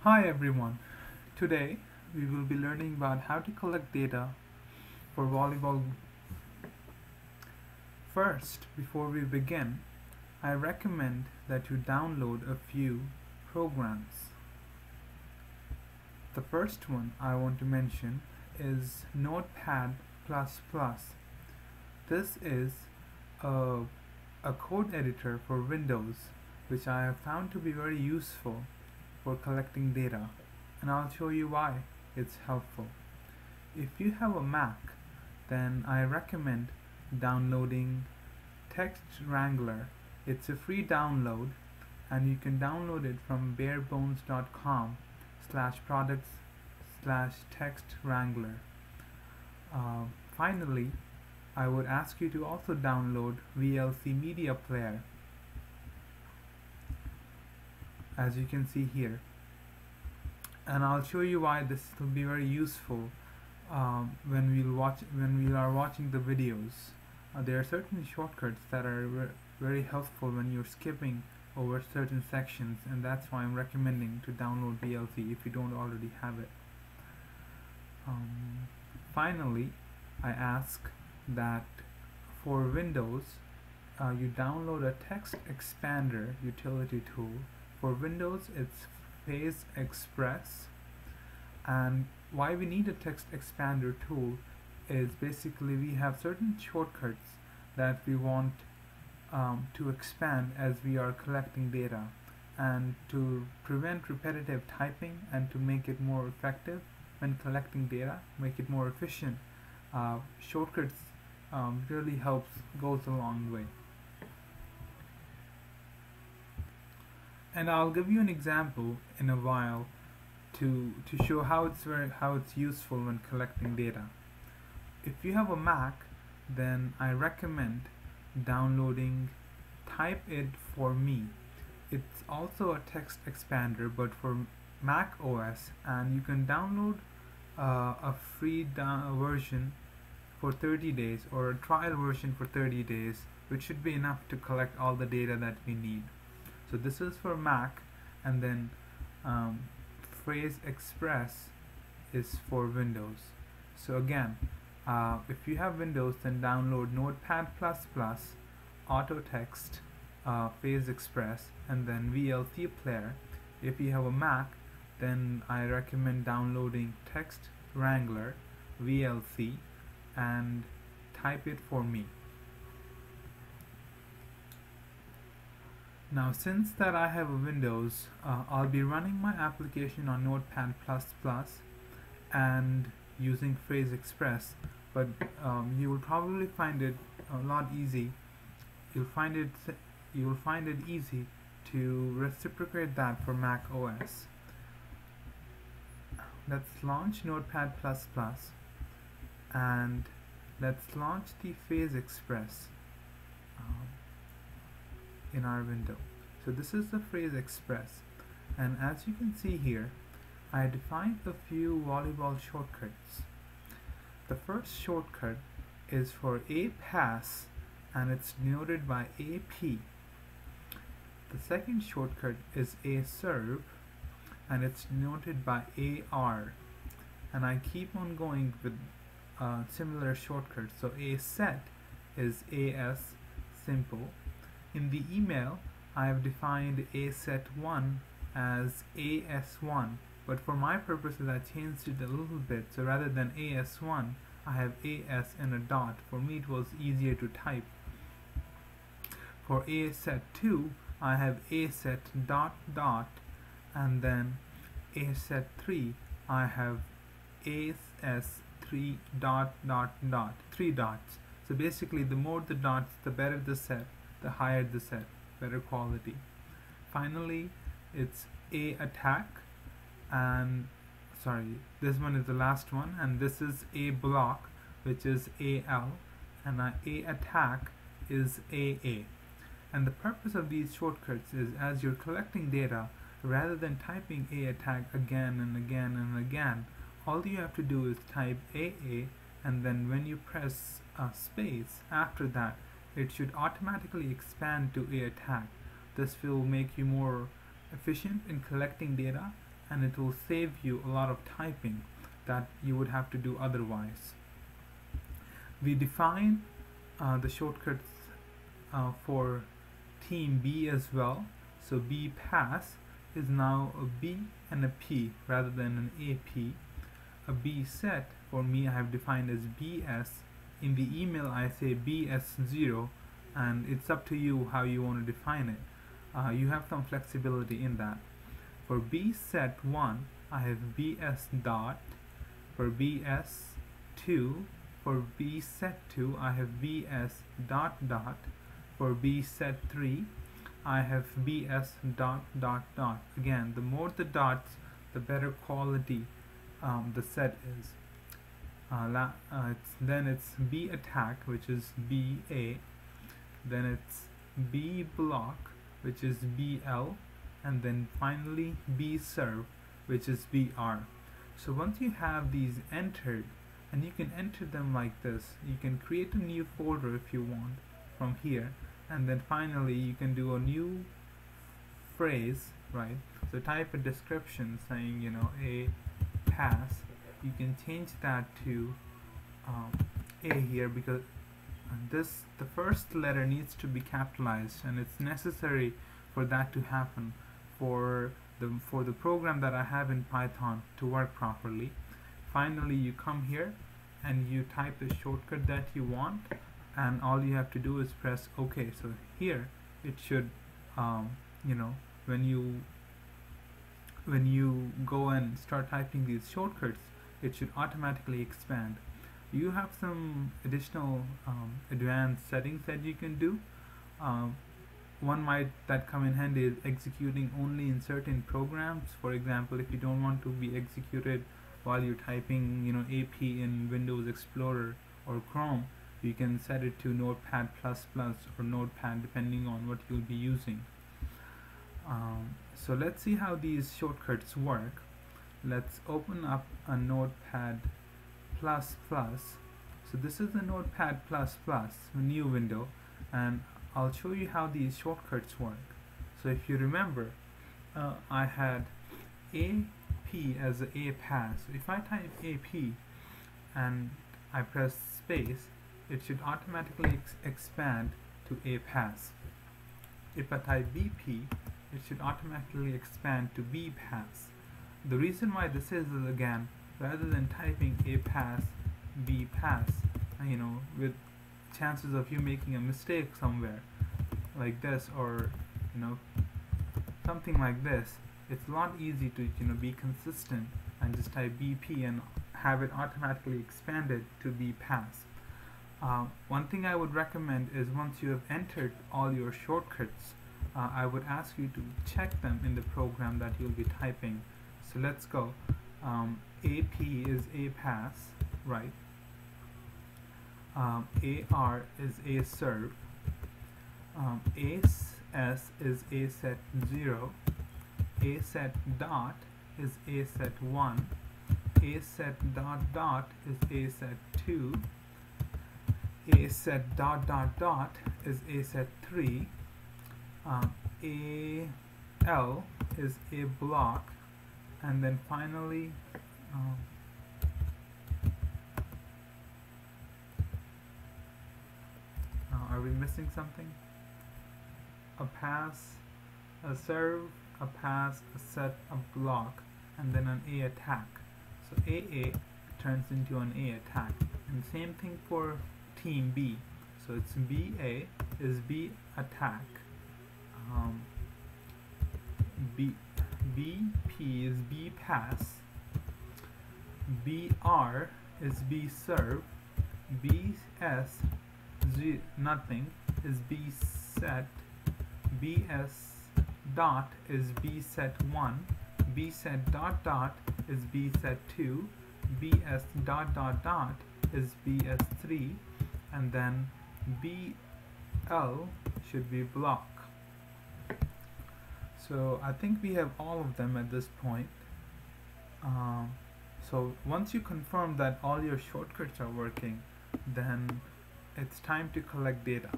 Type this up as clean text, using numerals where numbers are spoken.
Hi everyone. Today we will be learning about how to collect data for volleyball. First, before we begin, I recommend that you download a few programs. The first one I want to mention is Notepad++. This is a, a code editor for Windows which I have found to be very useful for collecting data, and I'll show you why it's helpful. If you have a Mac, then I recommend downloading Text Wrangler. It's a free download and you can download it from barebones.com/products/textwrangler. Finally, I would ask you to also download VLC Media Player, as you can see here, and I'll show you why this will be very useful when we are watching the videos. There are certain shortcuts that are very helpful when you're skipping over certain sections, and that's why I'm recommending to download VLC if you don't already have it. Finally, I ask that for Windows you download a text expander utility tool. For Windows, it's Phase Express, and why we need a text expander tool is basically we have certain shortcuts that we want to expand as we are collecting data, and to prevent repetitive typing and to make it more effective when collecting data, make it more efficient, shortcuts really goes a long way. And I'll give you an example in a while to show how it's useful when collecting data. If you have a Mac, then I recommend downloading Type It For Me. It's also a text expander, but for Mac OS, and you can download a free version for 30 days or a trial version for 30 days, which should be enough to collect all the data that we need. So this is for Mac, and then Phrase Express is for Windows. So again, if you have Windows, then download Notepad++, AutoText, Phase Express, and then VLC Player. If you have a Mac, then I recommend downloading Text Wrangler, VLC, and Type It For Me. Now, since that I have a Windows, I'll be running my application on Notepad++ and using Phrase Express, but you will probably find it a lot easy. You will find it easy to reciprocate that for Mac OS. Let's launch Notepad++ and let's launch the Phase Express in our window. So this is the Phrase Express, and as you can see here, I defined a few volleyball shortcuts. The first shortcut is for A pass, and it's denoted by AP. The second shortcut is A serve, and it's denoted by AR, and I keep on going with similar shortcuts. So A set is AS simple. In the email, I have defined ASET1 as AS1, but for my purposes I changed it a little bit, so rather than AS1 I have AS and a dot. For me it was easier to type. For ASET2 I have ASET dot dot, and then ASET3 I have AS3 dot dot dot, 3 dots. So basically the more the dots, the better the set, the higher the set, better quality. Finally, it's A attack, and this one is the last one, and this is A block, which is AL, and A attack is AA. And the purpose of these shortcuts is, as you're collecting data, rather than typing A attack again and again and again, all you have to do is type AA, and then when you press space after that, it should automatically expand to A attack. This will make you more efficient in collecting data and it will save you a lot of typing that you would have to do otherwise. We define the shortcuts for team B as well. So B pass is now a B and a P rather than an AP. A B set for me I have defined as BS. In the email I say BS0, and it's up to you how you want to define it. You have some flexibility in that. For B set 1 I have BS dot. For BS2, for B set 2 I have BS dot dot. For B set 3 I have BS dot dot dot. Again, the more the dots, the better quality the set is. Then it's B attack, which is BA. Then it's B block, which is BL. And then finally B serve, which is BR. So once you have these entered, and you can enter them like this, you can create a new folder if you want from here, and then finally you can do a new phrase, right? So type a description saying, you know, a pass. You can change that to A here, because the first letter needs to be capitalized, and it's necessary for that to happen for the program that I have in Python to work properly. Finally, you come here and you type the shortcut that you want, and all you have to do is press OK. So here it should, you know, when you go and start typing these shortcuts, it should automatically expand. You have some additional advanced settings that you can do. One that come in handy is executing only in certain programs. For example, if you don't want to be executed while you're typing, you know, AP in Windows Explorer or Chrome, you can set it to Notepad++ or Notepad, depending on what you'll be using. So let's see how these shortcuts work. Let's open up a Notepad++. So this is the Notepad++, a new window, and I'll show you how these shortcuts work. So if you remember, I had AP as a pass. So if I type AP and I press space, it should automatically expand to a pass. If I type BP, it should automatically expand to B pass. The reason why this is again, rather than typing a pass, B pass, you know, with chances of you making a mistake somewhere like this, or you know, something like this, it's a lot easy to, you know, be consistent and just type BP and have it automatically expanded to B pass. One thing I would recommend is once you have entered all your shortcuts, I would ask you to check them in the program that you'll be typing. So let's go. AP is a pass, right? AR is a serve. AS is a set 0. A set dot is a set 1. A set dot dot is a set 2. A set dot dot dot is a set 3. AL is a block, and then finally are we missing something? A pass, a serve, a pass, a set, a block, and then an A attack. So AA turns into an A attack. And same thing for team B. So it's BA is B attack. BP is B pass. BR is B serve. BS nothing is B set. BS dot is B set 1. B set dot dot is B set 2. BS dot dot dot is BS 3, and then BL should be block. So I think we have all of them at this point. So once you confirm that all your shortcuts are working, then it's time to collect data.